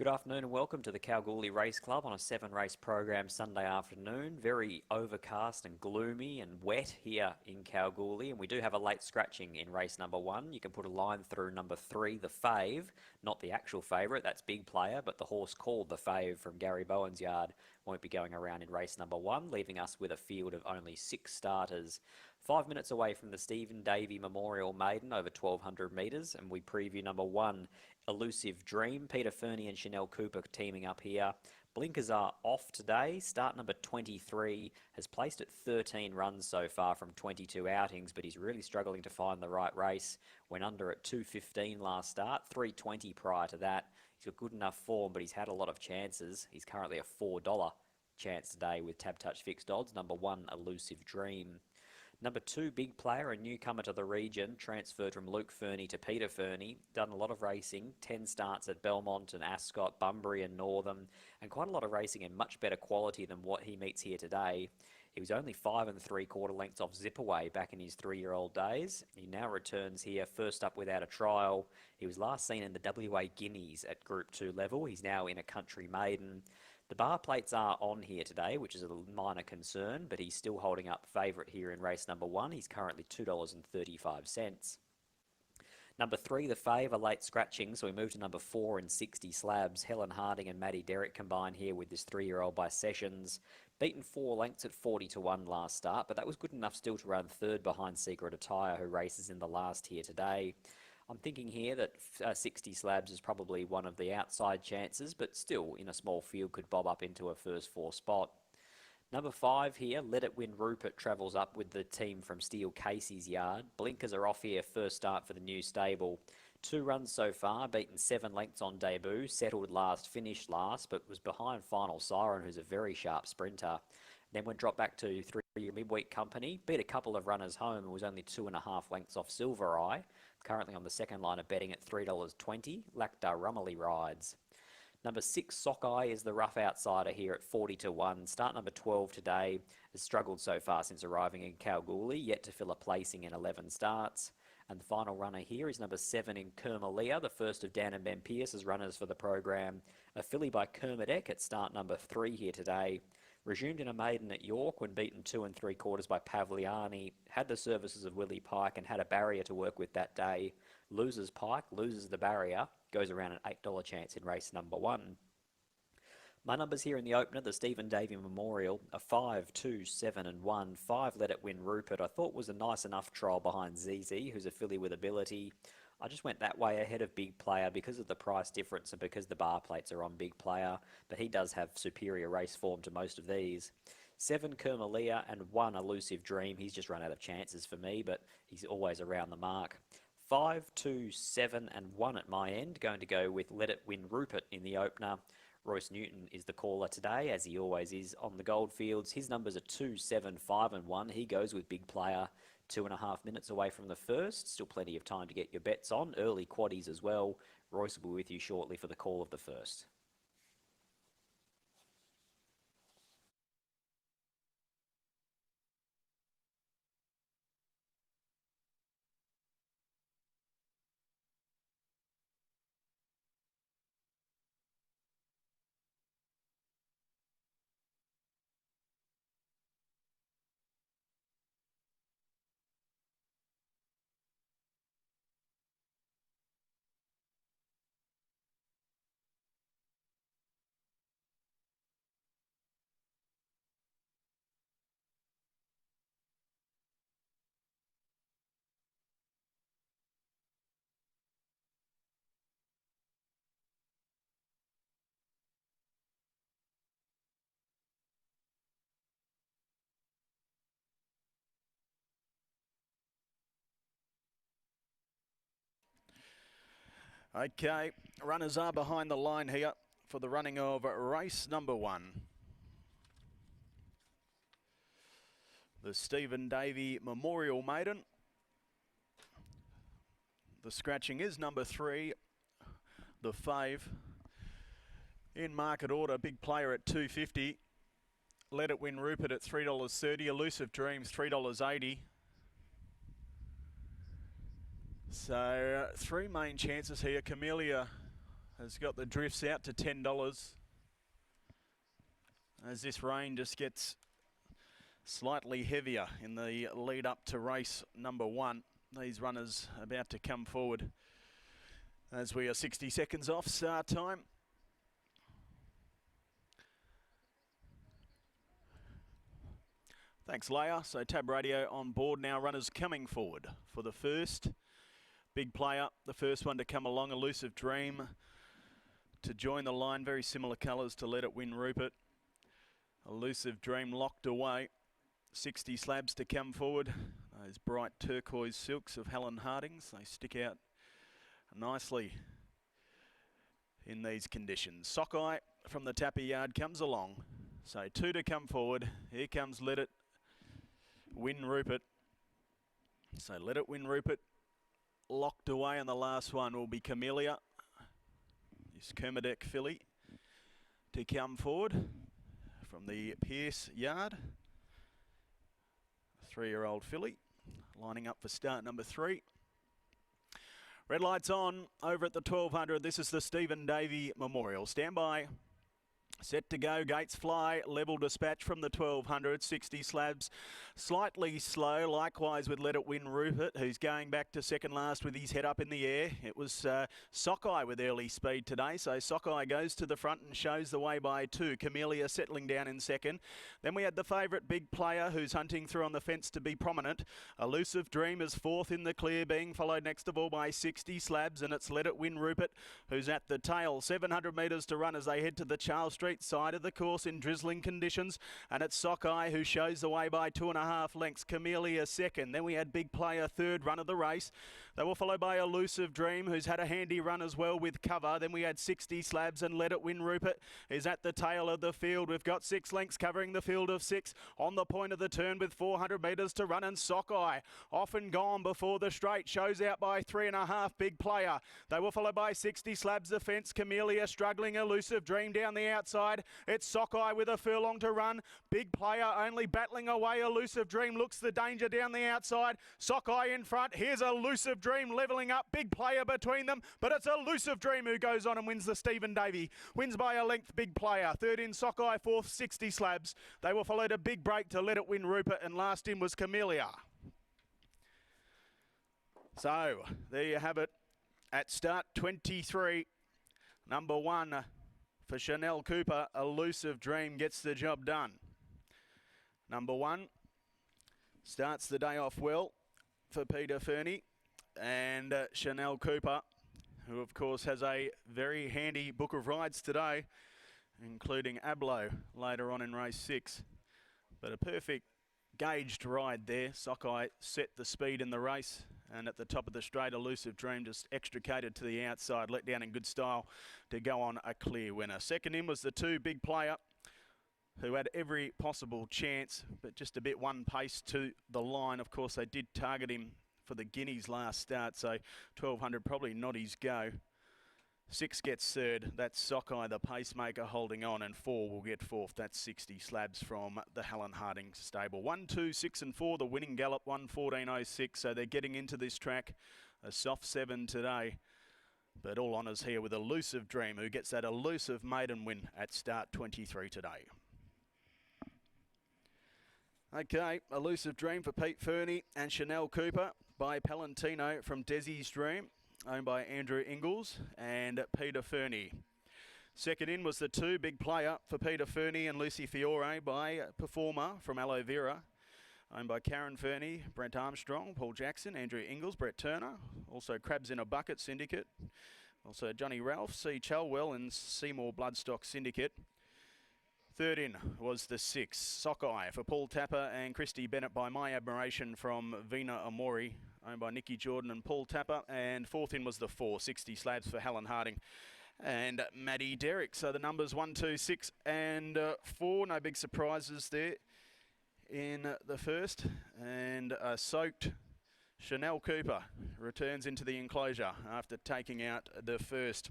Good afternoon and welcome to the Kalgoorlie Race Club on a 7-race program Sunday afternoon. Very overcast and gloomy and wet here in Kalgoorlie, and we do have a late scratching in race number 1. You can put a line through number 3, the Fave, not the actual favourite, that's Big Player, but the horse called the Fave from Gary Bowen's yard won't be going around in race number 1, leaving us with a field of only 6 starters. 5 minutes away from the Stephen Davey Memorial Maiden over 1200 metres, and we preview number 1, Elusive Dream. Peter Fernie and Chanel Cooper teaming up here. Blinkers are off today. Start number 23 has placed at 13 runs so far from 22 outings, but he's really struggling to find the right race. Went under at 2:15 last start, 3:20 prior to that. He's got good enough form, but he's had a lot of chances. He's currently a $4 chance today with Tab Touch fixed odds. Number 1, Elusive Dream. Number 2, Big Player, a newcomer to the region, transferred from Luke Fernie to Peter Fernie. Done a lot of racing, 10 starts at Belmont and Ascot, Bunbury and Northam, and quite a lot of racing in much better quality than what he meets here today. He was only 5 3/4 lengths off Zipaway back in his 3-year-old days. He now returns here first up without a trial. He was last seen in the WA Guineas at Group 2 level. He's now in a country maiden. The bar plates are on here today, which is a minor concern, but he's still holding up favourite here in race number 1. He's currently $2.35. Number 3, the Fave, a late scratching, so we move to number 4 in 60 slabs. Helen Harding and Maddie Derrick combine here with this 3-year-old by Sessions. Beaten 4 lengths at 40-1 last start, but that was good enough still to run third behind Secret Attire, who races in the last here today. I'm thinking here that 60 slabs is probably one of the outside chances, but still in a small field could bob up into a first 4 spot. Number 5 here, Let It Win Rupert, travels up with the team from Steel Casey's yard. Blinkers are off here, first start for the new stable. 2 runs so far, beaten 7 lengths on debut, settled last, finished last, but was behind Final Siren, who's a very sharp sprinter. Then went dropped back to 3 midweek company, beat a couple of runners home and was only 2.5 lengths off Silver Eye. Currently on the second line of betting at $3.20. Lactar Rummelly rides. Number 6, Sockeye, is the rough outsider here at 40-1. Start number 12 today. Has struggled so far since arriving in Kalgoorlie, yet to fill a placing in 11 starts. And the final runner here is number 7 in Kermalia, the first of Dan and Ben Pearce as runners for the program. A filly by Kermadec at start number 3 here today. Resumed in a maiden at York when beaten 2 3/4 by Pavliani, had the services of Willie Pike and had a barrier to work with that day. Loses Pike, loses the barrier, goes around an $8 chance in race number 1. My numbers here in the opener, the Stephen Davey Memorial, are 5, 2, 7 and 1. 5, Let It Win Rupert, I thought was a nice enough trial behind ZZ, who's a filly with ability. I just went that way ahead of Big Player because of the price difference and because the bar plates are on Big Player, but he does have superior race form to most of these. 7, Kermalia, and 1, Elusive Dream. He's just run out of chances for me, but he's always around the mark. 5, 2, 7 and 1 at my end. Going to go with Let It Win Rupert in the opener. Royce Newton is the caller today, as he always is on the Goldfields. His numbers are 2, 7, 5 and 1. He goes with Big Player. 2.5 minutes away from the first. Still plenty of time to get your bets on. Early quaddies as well. Royce will be with you shortly for the call of the first. Okay, runners are behind the line here for the running of race number 1. The Stephen Davey Memorial Maiden. The scratching is number 3, the Fave. In market order, Big Player at $2.50. Let It Win Rupert at $3.30. Elusive Dreams $3.80. So 3 main chances here. Camellia has got the drifts out to $10 as this rain just gets slightly heavier in the lead up to race number 1. These runners about to come forward as we are 60 seconds off start time. Thanks, Leia. So Tab Radio on board now. Runners coming forward for the first big player. The first one to come along, Elusive Dream, to join the line. Very similar colours to Let It Win Rupert. Elusive Dream locked away. 60 slabs to come forward. Those bright turquoise silks of Helen Harding's. They stick out nicely in these conditions. Sockeye from the Tapper Yard comes along. So 2 to come forward. Here comes Let It Win Rupert. So Let It Win Rupert locked away, and the last one will be Camellia, this Kermadec filly, to come forward from the Pierce Yard. 3-year-old filly lining up for start number 3. Red lights on over at the 1200. This is the Stephen Davey Memorial. Stand by. Set to go, gates fly, level dispatch from the 1200, 60 slabs, slightly slow, likewise with Let It Win Rupert, who's going back to second last with his head up in the air. It was Sockeye with early speed today, so Sockeye goes to the front and shows the way by 2. Camellia settling down in second. Then we had the favourite big player who's hunting through on the fence to be prominent. Elusive Dream is 4th in the clear, being followed next of all by 60 slabs, and it's Let It Win Rupert who's at the tail. 700 metres to run as they head to the Charles Street side of the course in drizzling conditions, and it's Sockeye who shows the way by 2.5 lengths. Camellia second. Then we had big player third run of the race. They were followed by Elusive Dream, who's had a handy run as well with cover. Then we had 60 slabs, and Let It Win Rupert is at the tail of the field. We've got 6 lengths covering the field of 6 on the point of the turn with 400 metres to run, and Sockeye off and gone before the straight, shows out by 3.5. Big player. They were followed by 60 slabs the fence. Camellia struggling. Elusive Dream down the outside. It's Sockeye with a furlong to run. Big player only battling away. Elusive Dream looks the danger down the outside. Sockeye in front. Here's Elusive Dream levelling up. Big player between them, but it's Elusive Dream who goes on and wins the Stephen Davey. Wins by a length. Big player. Third in Sockeye, 4th, 60 slabs. They were followed a big break to Let It Win Rupert, and last in was Camellia. So there you have it. At start 23, number 1 for Chanel Cooper, Elusive Dream gets the job done. Number 1 starts the day off well for Peter Fernie, and Chanel Cooper, who of course has a very handy book of rides today, including Ablo later on in race 6. But a perfect gauged ride there. Sockeye set the speed in the race, and at the top of the straight, Elusive Dream just extricated to the outside, let down in good style to go on a clear winner. Second in was the 2 big player, who had every possible chance, but just a bit one pace to the line. Of course, they did target him for the Guineas last start, so 1200 probably not his go. 6 gets third. That's Sockeye, the pacemaker, holding on, and 4 will get 4th. That's 60 slabs from the Helen Harding stable. 1, 2, 6 and 4, the winning gallop, 1:14.06. So they're getting into this track. A soft 7 today. But all honours here with Elusive Dream, who gets that elusive maiden win at start 23 today. Okay, Elusive Dream for Pete Fernie and Chanel Cooper by Palantino from Desi's Dream, owned by Andrew Ingalls and Peter Fernie. Second in was the 2 big player for Peter Fernie and Lucy Fiore by Performer from Aloe Vera, owned by Karen Fernie, Brent Armstrong, Paul Jackson, Andrew Ingalls, Brett Turner, also Crabs in a Bucket Syndicate, also Johnny Ralph, C. Chalwell and Seymour Bloodstock Syndicate. Third in was the 6, Sockeye for Paul Tapper and Christy Bennett by My Admiration from Vina Amori, owned by Nikki Jordan and Paul Tapper. And 4th in was the 4, 60 slabs for Helen Harding and Maddie Derrick. So the numbers 1, 2, 6 and 4, no big surprises there in the first. And soaked Chanel Cooper returns into the enclosure after taking out the first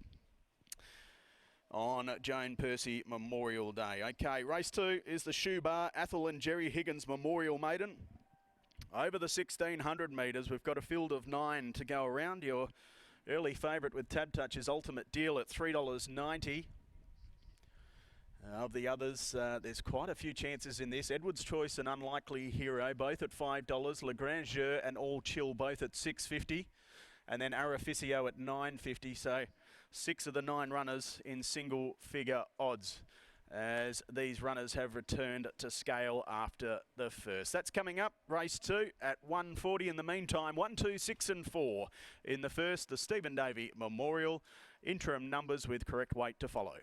on Joan Percy Memorial Day. Okay, race 2 is the Shoe Bar Athol and Jerry Higgins Memorial Maiden. Over the 1600 metres, we've got a field of 9 to go around. Your Early favourite with Tab Touch's Ultimate Deal at $3.90. Of the others, there's quite a few chances in this. Edward's Choice and Unlikely Hero, both at $5. Le Grandeur and All Chill, both at $6.50. And then Araficio at $9.50. So 6 of the 9 runners in single figure odds, as these runners have returned to scale after the first. That's coming up, race 2 at 1:40. In the meantime, 1, 2, 6 and 4 in the first, the Stephen Davey Memorial. Interim numbers with correct weight to follow.